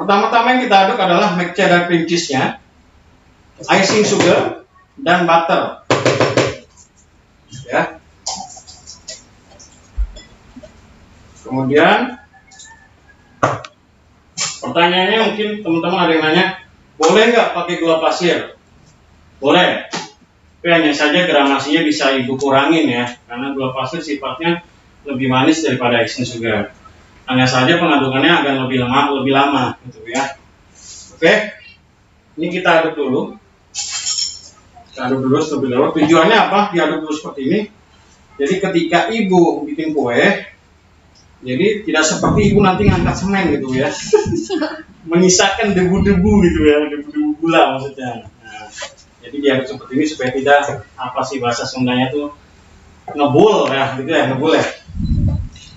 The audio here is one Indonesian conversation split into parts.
Pertama-tama yang kita aduk adalah milk cheddar cream cheese-nya, icing sugar, dan butter. Ya. Kemudian pertanyaannya mungkin teman-teman ada yang nanya, boleh nggak pakai gula pasir? Boleh. Tapi hanya saja gramasinya bisa ibu kurangin ya, karena gula pasir sifatnya lebih manis daripada icing sugar. Hanya saja pengadukannya akan lebih lama gitu ya. Oke, ini kita aduk dulu. Kita aduk dulu terlebih dahulu. Tujuannya apa? Diaduk dulu seperti ini. Jadi ketika ibu bikin kue, jadi tidak seperti ibu nanti ngangkat semen gitu ya, menyisakan debu-debu gitu ya, debu-debu gula maksudnya. Nah, jadi diaduk seperti ini supaya tidak apa sih bahasa Sundanya tuh ngebul ya, gitu ya, ngebul ya.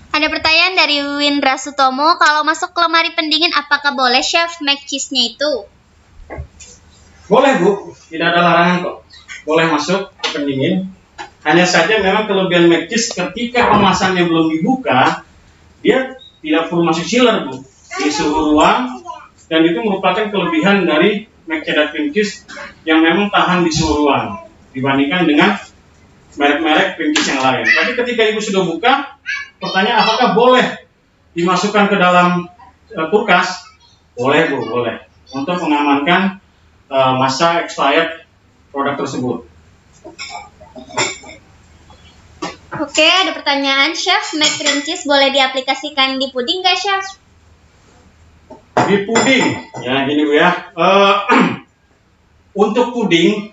Ada pertanyaan dari Windra Sutomo, kalau masuk ke lemari pendingin apakah boleh chef mac cheese-nya itu? Boleh Bu, tidak ada larangan kok. Boleh masuk ke pendingin. Hanya saja memang kelebihan mac cheese ketika kemasannya belum dibuka, dia tidak perlu masuk chiller Bu, di suhu ruang, dan itu merupakan kelebihan dari mac cheddar cream cheese yang memang tahan di suhu ruang dibandingkan dengan merek-merek cream cheese yang lain. Tapi ketika ibu sudah buka, pertanyaan apakah boleh dimasukkan ke dalam kulkas? Boleh Bu, boleh. Untuk mengamankan masa expired produk tersebut. Oke, ada pertanyaan, chef mac cream cheese boleh diaplikasikan di puding nggak chef? Di puding, ya gini Bu ya. Untuk puding,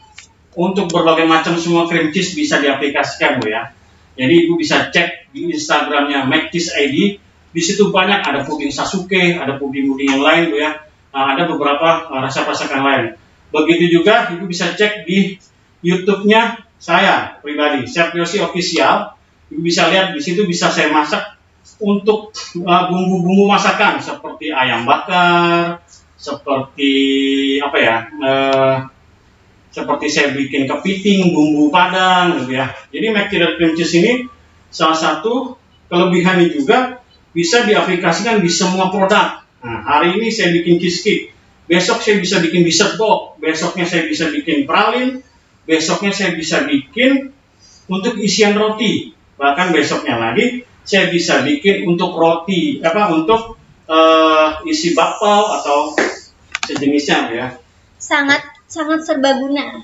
untuk berbagai macam semua cream cheese bisa diaplikasikan Bu ya. Jadi Ibu bisa cek di Instagramnya McCheese ID. Di situ banyak, ada puding Sasuke, ada puding-puding yang lain Bu ya. Ada beberapa rasa-rasakan lain. Begitu juga Ibu bisa cek di YouTube-nya saya pribadi, Chef Yosi Official. Ibu bisa lihat di situ bisa saya masak untuk bumbu-bumbu masakan seperti ayam bakar, seperti apa ya? Seperti saya bikin kepiting, bumbu padang gitu ya. Jadi mac cheddar cream cheese ini salah satu kelebihannya juga bisa diaplikasikan di semua produk. Nah, hari ini saya bikin cheesecake, besok saya bisa bikin dessert box, besoknya saya bisa bikin pralin, besoknya saya bisa bikin untuk isian roti, bahkan besoknya lagi saya bisa bikin untuk roti untuk isi bakpao atau sejenisnya ya. Sangat serbaguna.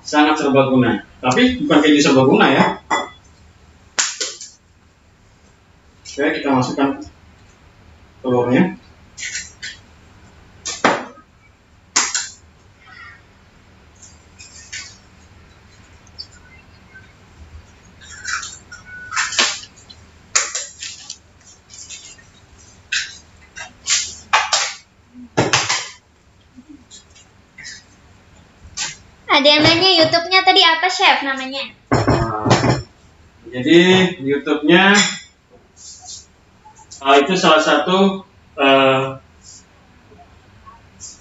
Sangat serbaguna. Tapi bukan kayak serbaguna ya. Oke, kita masukkan telurnya. Ada yang nanya YouTube-nya tadi apa chef namanya? Jadi YouTube-nya itu salah satu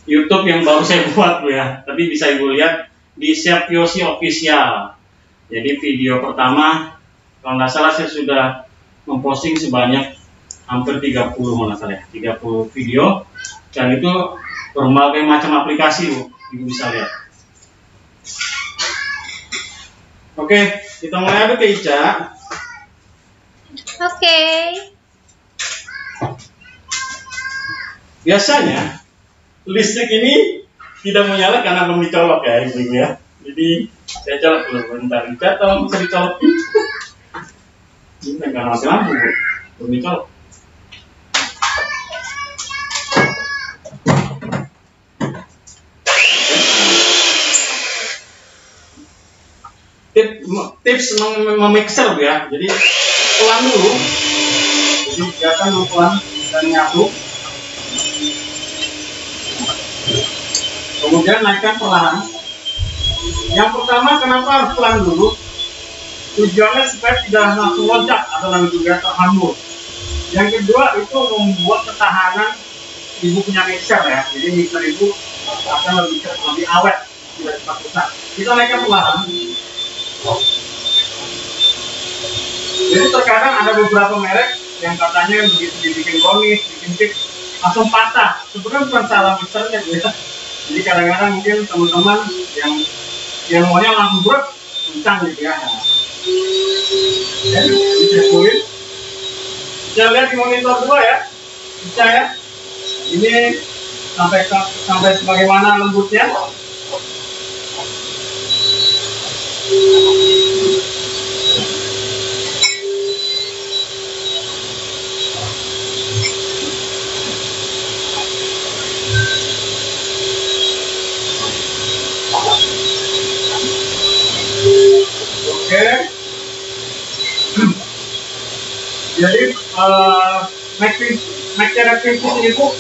YouTube yang baru saya buat Bu ya. Tapi bisa Ibu lihat di Chef Yosi Official. Jadi video pertama kalau nggak salah saya sudah memposting sebanyak hampir 30 mana salah ya, 30 video, dan itu berbagai macam aplikasi Bu, Ibu bisa lihat. Oke, kita mulai aduk ya Ica. Oke. Biasanya listrik ini tidak menyala karena belum dicolok ya Ibu ya. Jadi saya colok dulu bentar. Ica tolong bisa dicolok. Ini nggak mati lampu Bu, belum dicolok. Tips memixer ya, jadi pelan dulu, jadi biarkan pelan dan nyatu, kemudian naikkan perlahan. Yang pertama kenapa harus pelan dulu? Tujuannya supaya tidak langsung loncat atau juga terhambur. Yang kedua itu membuat ketahanan Ibu punya mixer ya, jadi mixer Ibu akan lebih awet, tidak cepat rusak. Kita naikkan perlahan. Jadi terkadang ada beberapa merek yang katanya begitu dibikin brownies, bikin cake, langsung patah. Sebenarnya bukan salah mixernya ya. Jadi kadang-kadang mungkin teman-teman yang maunya langsung berat kencang gitu ya. Jadi bisa kulit. Bisa lihat di monitor dua ya, bisa ya. Ini sampai sebagaimana lembutnya. Oke. Jadi McCarran Pinkish ini tuh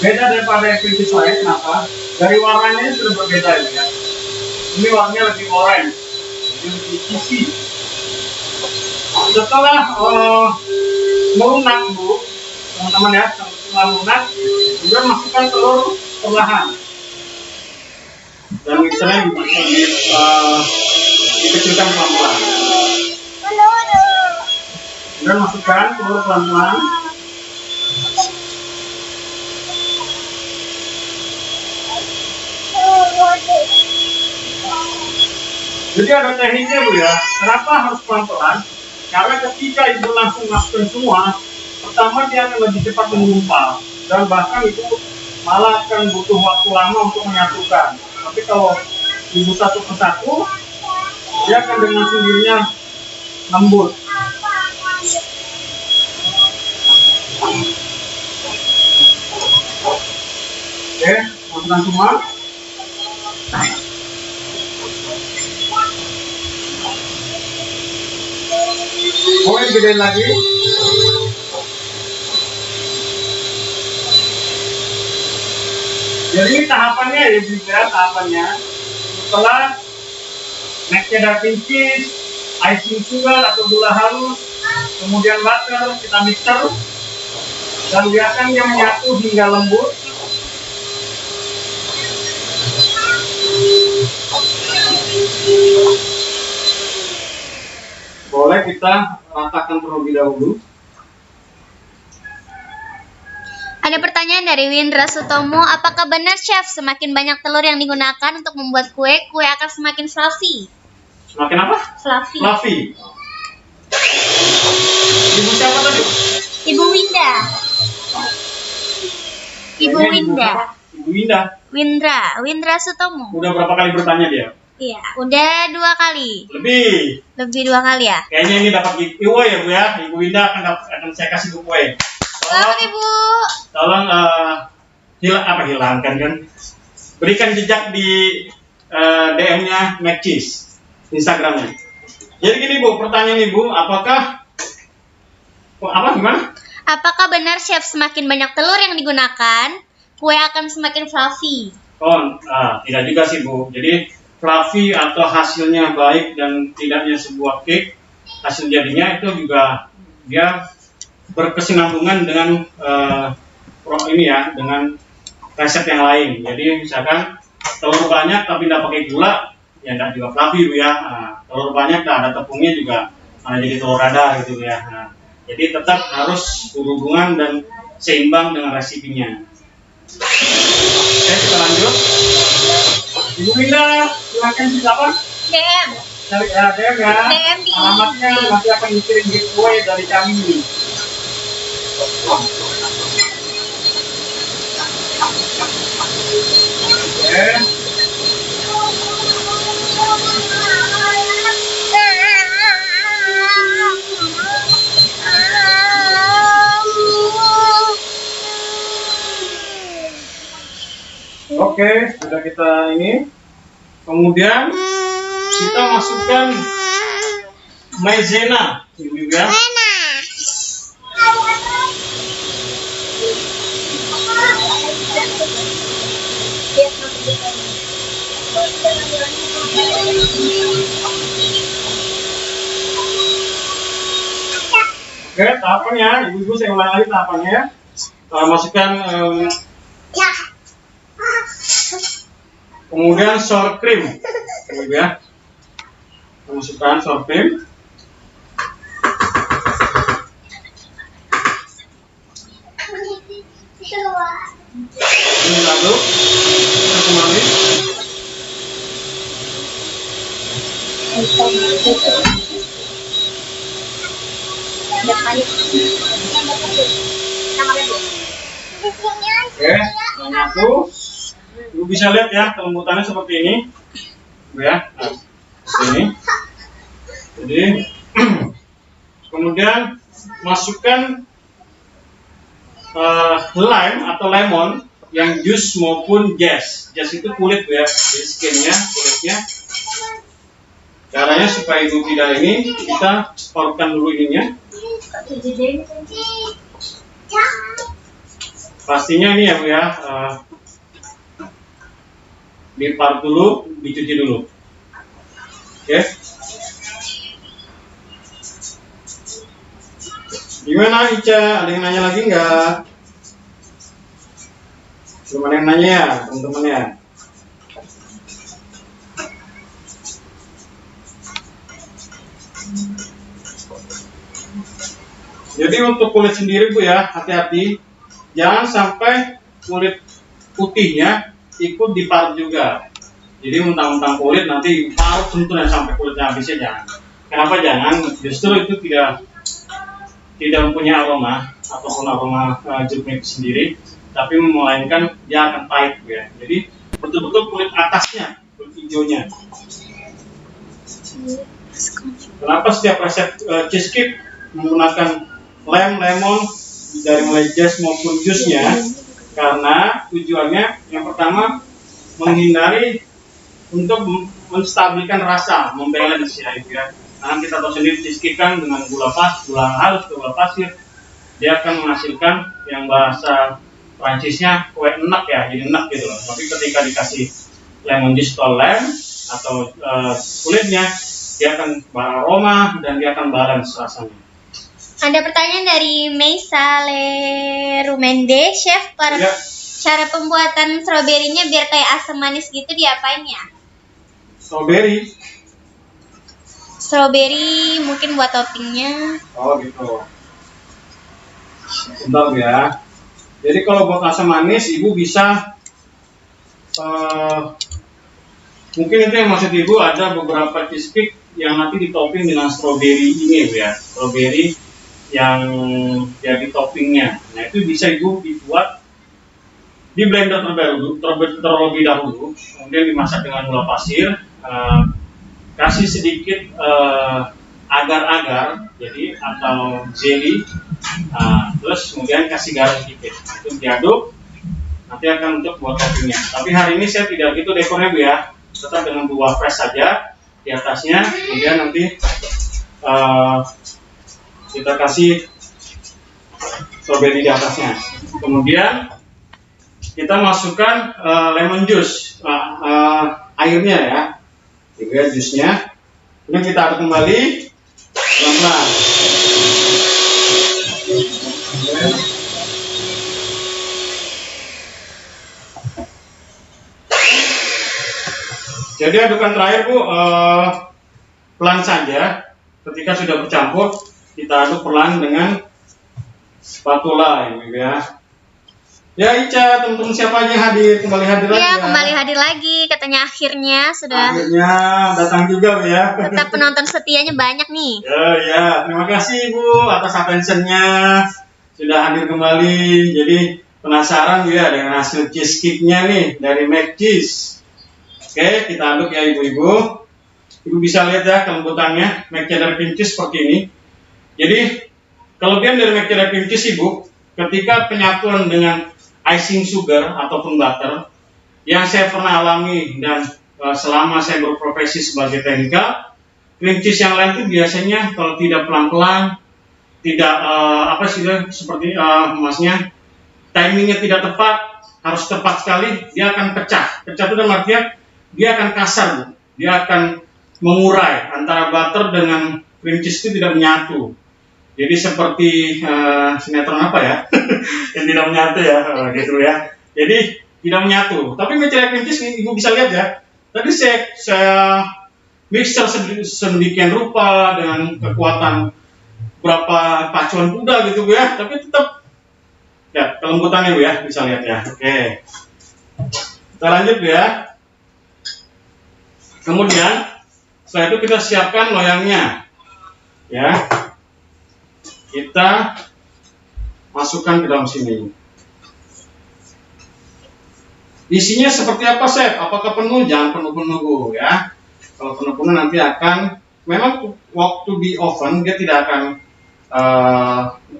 beda daripada Pinkish lain. Kenapa? Dari warnanya ini sudah berbeda ya. Ini warnanya lebih orange, jadi lebih isi. Setelah melunak bu, teman-teman ya, setelah melunak, kemudian masukkan telur perlahan. Dan mixernya dikecilkan pelan-pelan. Kemudian masukkan telur pelan-pelan. Jadi ada tekniknya bu ya. Kenapa harus pelan-pelan? Karena ketika ibu langsung masukkan semua, pertama dia akan lebih cepat menggumpal dan bahkan itu malah akan butuh waktu lama untuk menyatukan. Tapi kalau ibu satu persatu, dia akan dengan sendirinya lembut. Oke, masukkan semua. Boleh gedein lagi. Jadi ini tahapannya ya juga tahapannya. Setelah McCarran Pinkish, icing sugar atau gula halus, kemudian butter kita mixer dan biarkan dia menyatu hingga lembut. Boleh kita ratakan terlebih dahulu. Ada pertanyaan dari Windra Sutomo, apakah benar chef semakin banyak telur yang digunakan untuk membuat kue akan semakin fluffy? Semakin apa? Fluffy. Fluffy. Ibu siapa tadi? Ibu Winda. Ibu Kayaknya Winda. Ibu Winda. Windra Sutomo. Udah berapa kali bertanya dia? Iya, udah 2 kali. Lebih 2 kali ya? Kayaknya ini dapat giveaway ya bu ya. Ibu Winda akan saya kasih giveaway. Selamat Ibu. Tolong hilangkan kan? Berikan jejak di DM-nya McCheese Instagramnya. Jadi gini bu, pertanyaan ibu, gimana? Apakah benar chef semakin banyak telur yang digunakan, kue akan semakin fluffy? Tidak juga sih bu. Jadi fluffy atau hasilnya baik dan tidaknya sebuah cake, hasil jadinya itu juga dia berkesinambungan dengan dengan resep yang lain. Jadi misalkan telur banyak tapi tidak pakai gula, ya tidak juga fluffy bu ya. Telur banyak tak ada tepungnya juga malah jadi telur dadar gitu ya. Jadi tetap harus berhubungan dan seimbang dengan resipinya. Oke, kita lanjut. Ibu Winda, silakan siapa? DM. Cari DM ya. DM di Alamatnya nanti akan dikirim giveaway dari kami. Oke. Oke, sudah kita ini. Kemudian kita masukkan maizena, ibu ya. Oke, tahapannya, ibu-ibu saya ulang lagi tahapannya. Masukkan kemudian sour cream, ibu ya. Masukkan sour cream. Oke, sudah nyatu. Ibu bisa lihat ya kelembutannya seperti ini, ya. Nah, seperti ini. Jadi kemudian masukkan lime atau lemon yang jus maupun jas. Jas itu kulit ya, di skinnya, kulitnya. Caranya supaya ibu tidak ini, kita parutkan dulu ininya. Pastinya ini ya Bu ya, diparut dulu, dicuci dulu. Oke. Gimana Ica? Ada yang nanya lagi nggak? Belum ada yang nanya ya teman-teman ya? Jadi untuk kulit sendiri Bu ya, hati-hati. Jangan sampai kulit putihnya ikut diparut juga. Jadi mentang-mentang kulit nanti parut sentuh dan sampai kulitnya habisnya jangan. Kenapa jangan? Justru itu tidak mempunyai aroma ataupun aroma jeruk nipis sendiri, tapi melainkan dia akan pahit ya. Jadi betul-betul kulit atasnya, kulit hijaunya. Kenapa setiap resep cheesecake menggunakan lem, lemon dari mulai jas maupun jusnya? Karena tujuannya yang pertama menghindari untuk menstabilkan rasa, membalance ya itu ya. Karena kita tahu sendiri cheesecake kan dengan gula halus, gula pasir, dia akan menghasilkan yang bahasa Prancisnya kue enak ya, jadi enak gitu loh. Tapi ketika dikasih lemon juice atau lem atau kulitnya, dia akan beraroma dan dia akan balance rasanya. Ada pertanyaan dari Meisa Lerumende, Chef, Ya. cara pembuatan stroberinya biar kayak asam manis gitu diapain ya? Strawberry mungkin buat toppingnya. Oh gitu. Bentar ya. Jadi kalau buat asam manis, ibu bisa mungkin itu yang maksud ibu ada beberapa cheesecake yang nanti ditopping dengan strawberry ini ya, strawberry yang jadi toppingnya. Nah itu bisa ibu dibuat di blender terlebih dahulu, kemudian dimasak dengan gula pasir, kasih sedikit agar-agar, jadi atau jelly, terus kemudian kasih garam sedikit, itu diaduk, nanti akan untuk buat toppingnya. Tapi hari ini saya tidak gitu dekornya Bu ya, tetap dengan buah fresh saja di atasnya, kemudian nanti kita kasih strawberry di atasnya. Kemudian kita masukkan lemon juice, airnya ya, juga jusnya. Kemudian kita aduk kembali pelan-pelan. Jadi adukan terakhir Bu, pelan saja. Ketika sudah bercampur, kita aduk pelan dengan spatula ya. Ya Ica, teman-teman siapa aja yang hadir? Kembali hadir lagi Ya, ya. kembali hadir lagi. Katanya akhirnya sudah. Akhirnya datang juga Bu ya. Tetap penonton setianya banyak nih. Ya, terima kasih Bu atas attentionnya. Sudah hadir kembali. Jadi penasaran ya dengan hasil cheesecake-nya nih dari Mac Cheese. Oke, kita aduk ya ibu-ibu. Ibu bisa lihat ya kelembutannya Mac Cheddar Cream Cheese seperti ini. Jadi kelebihan dari Mac Cheddar Cream Cheese ibu, ketika penyatuan dengan icing sugar ataupun butter, yang saya pernah alami dan selama saya berprofesi sebagai teknikal, cream cheese yang lain itu biasanya kalau tidak pelan-pelan, tidak seperti maksudnya timingnya tidak tepat, harus tepat sekali, dia akan pecah. Pecah itu dalam artian dia akan kasar, Bu. Dia akan mengurai antara butter dengan cream cheese itu tidak menyatu. Jadi seperti sinetron apa ya, yang tidak menyatu ya, gitu ya. Jadi tidak menyatu. Tapi Mac Cheddar Cream Cheese ibu bisa lihat ya. Tadi saya mixer sedemikian rupa dengan kekuatan berapa pacuan kuda gitu Bu ya. Tapi tetap ya kelembutannya Bu ya, bisa lihat ya. Oke. Kita lanjut Bu ya. Kemudian setelah itu kita siapkan loyangnya. Ya. Kita masukkan ke dalam sini. Isinya seperti apa, Chef? Apakah penuh? Jangan penuh-penuh ya. Kalau penuh-penuh nanti akan, memang waktu di oven dia tidak akan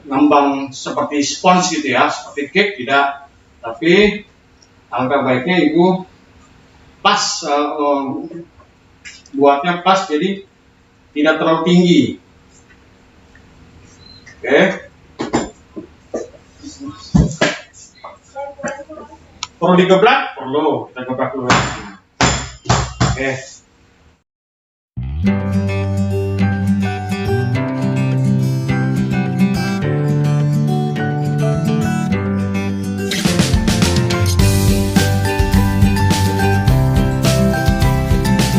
ngembang seperti spons gitu ya, seperti cake tidak. Tapi alangkah baiknya Ibu pas buatnya pas, jadi tidak terlalu tinggi. Oke. Perlu digebrak? Perlu. Kita gebrak dulu. Oke.